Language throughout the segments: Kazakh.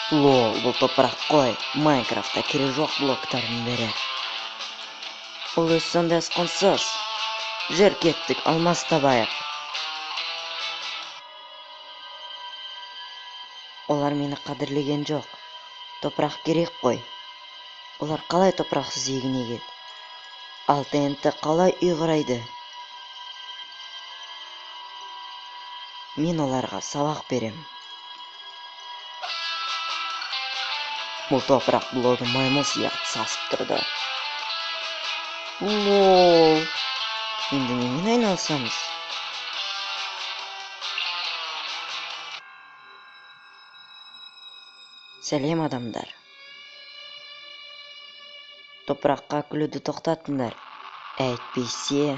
Лол, бұл топырақ қой. Майнкрафтта керегі жоқ блоктардың бірі. Ол өз сондай асқансыз. Жер кеттік, алмас табайық. Олар мені қадірлеген жоқ. Топырақ керек қой. Олар қалай топырақсыз егін егеді? Ал ТНТ қалай үй құрайды? Мен оларға сабақ берем. Бұл топырақ блогы маймыл сияқты сасып тұрды. Лол. Енді немен айналысамыз? Сәлем адамдар. Топыраққа күлуді тоқтатыңдар. Әйтпесе...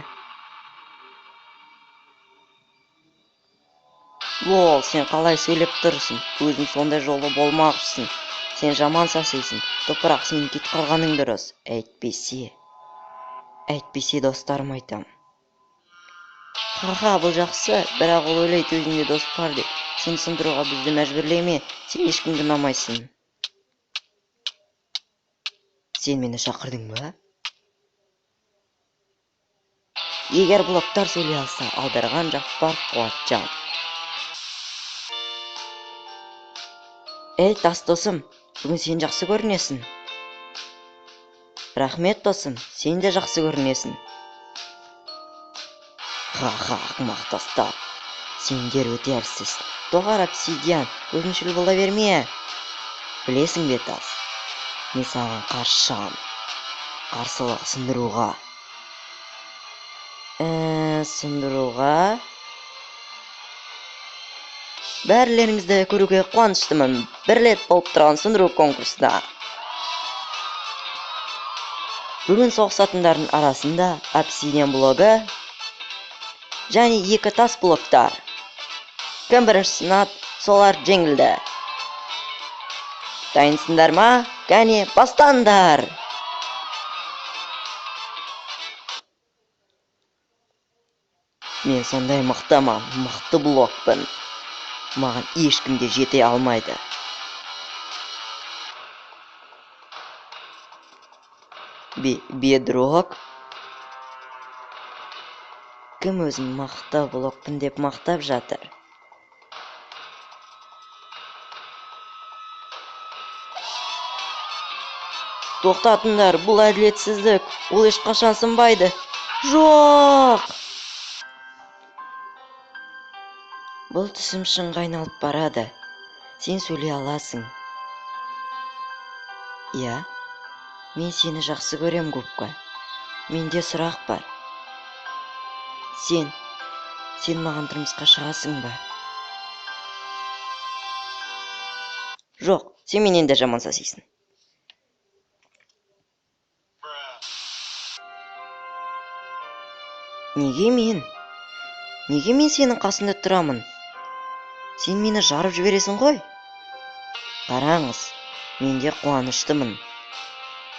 Лол, сен қалай сөйлеп тұрсың? Өзің сондай жолы болмақшысың. Сен жаман сасисың. Топырақ сенің кет қалғаның дұрыс. Әйтпесе достарым айтам. Ха, бұл жақсы, бірақ ол ойлайды өзінде дос бар деп. Сен сындыруға бізді мәжбүрлеме. Сен ешкімді ұнамайсың. Сен мені шақырдың ба? Егер блоктар сөйлей алса, аударған жақ бар Қуатжан. Эй, тас досым, бүгін сен жақсы көрінесің. Рахмет досым, сен де жақсы көрінесің. Ха, ақымақ достар. Сендер өте әлсіз. Доғар обсидиан, өзіншіл бола берме. Білесің бе тас? Мен саған қаршам. Қарсылық сындыруға. Сындыруға? Бәрлеріңізді көруге қуаныштымын. Бір рет болып тұрған сындыру конкурсында. Бүгін соғысатындардың арасында обсидиан блогы және 2 тас блоктар. Кім бірінші сынады, солар жеңілді. Дайынсыңдар ма? Кәне, бастаңдар! Мен сондай мықтымын, мықты блокпын. Маған ешкім де жете алмайды. Бедрок? Кім өзін мықты блокпын деп мақтап жатыр? Тоқтатыңдар, бұл әділетсіздік. Ол ешқашан сынбайды. Жоқ! Бұл түсім шынға айналып барады. Сен сөйлей аласың. Иә, мен сені жақсы көрем, Губка. Менде сұрақ бар. Сен маған тұрмысқа шығасың ба? Жоқ, сен менен де жаман сасисың. Неге мен сенің қасында тұрамын? Сен мені жарып жібересің ғой? Қараңыз, мен де қуаныштымын.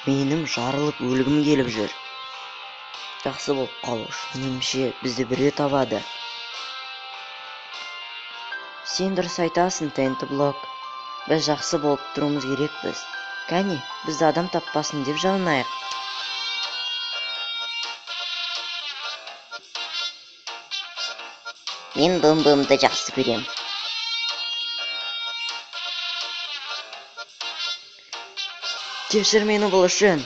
Менің жарылып өлгім келіп жүр. Жақсы болып қалу үшін, меніңше бізді біреу табады. Сен дұрыс айтасың, ТНТ блок. Біз жақсы болып тұруымыз керекпіз. Кәне, бізді адам таппасын деп жалынайық. Мен бым-бымды жақсы көрем. Кешір мені бұл үшін.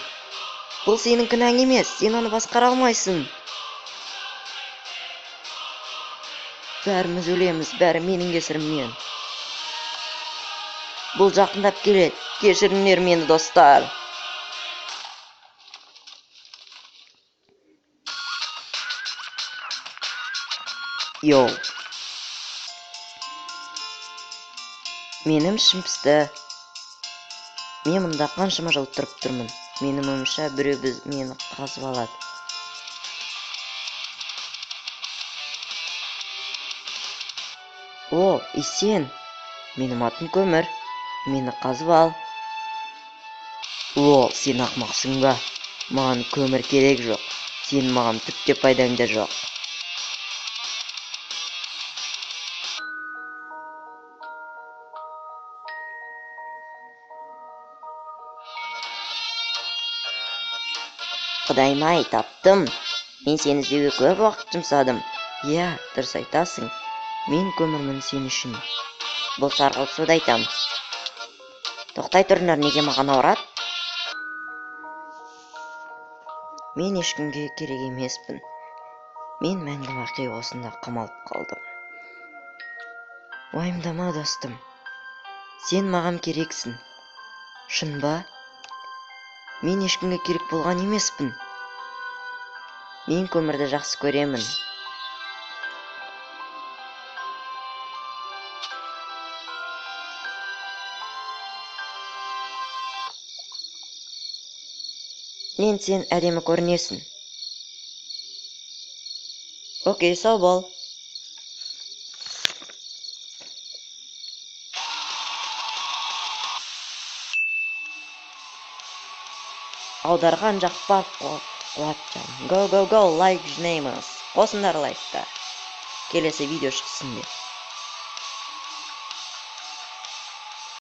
Бұл сенің күнәң емес, сен оны басқара алмайсың. Бәріміз өлеміз, бәрі менің кесірімнен. Бұл жақындап келеді. Кешіріңдер мені, достар. Йоу. Менің ішім пісті. Мен мұнда қаншама жыл тұрып тұрмын. Менің ойымша біреу мені қазып алады. О, сен. Менің атым көмір. Мені қазып ал. Лол, сен ақмақсың ба? Маған көмір керек жоқ. Сен маған түк те пайдаң да жоқ. Құдайым-ай, таптым. Мен сені іздеуге көп уақыт жұмсадым. Иә, дұрыс айтасың. Мен көмірмін сен үшін. Бұл сарғылт суды айтам. Тоқтай тұрыңдар, неге маған ауырады? Мен ешкімге керек емеспін. Мен мәңгі бақи осында қамалып қалдым. Уайымдама, достым. Сен маған керексің. Шын ба? Мен ешкімге керек болған емеспін. Мен көмірді жақсы көремін. Мен сен әдемі көрінесің. Окей, сау бол. Аударған жақпар Қуатжан. Go, go, go, лайк жинаймыз. Қосыңдар лайкқа. Келесі видео шықсын деп.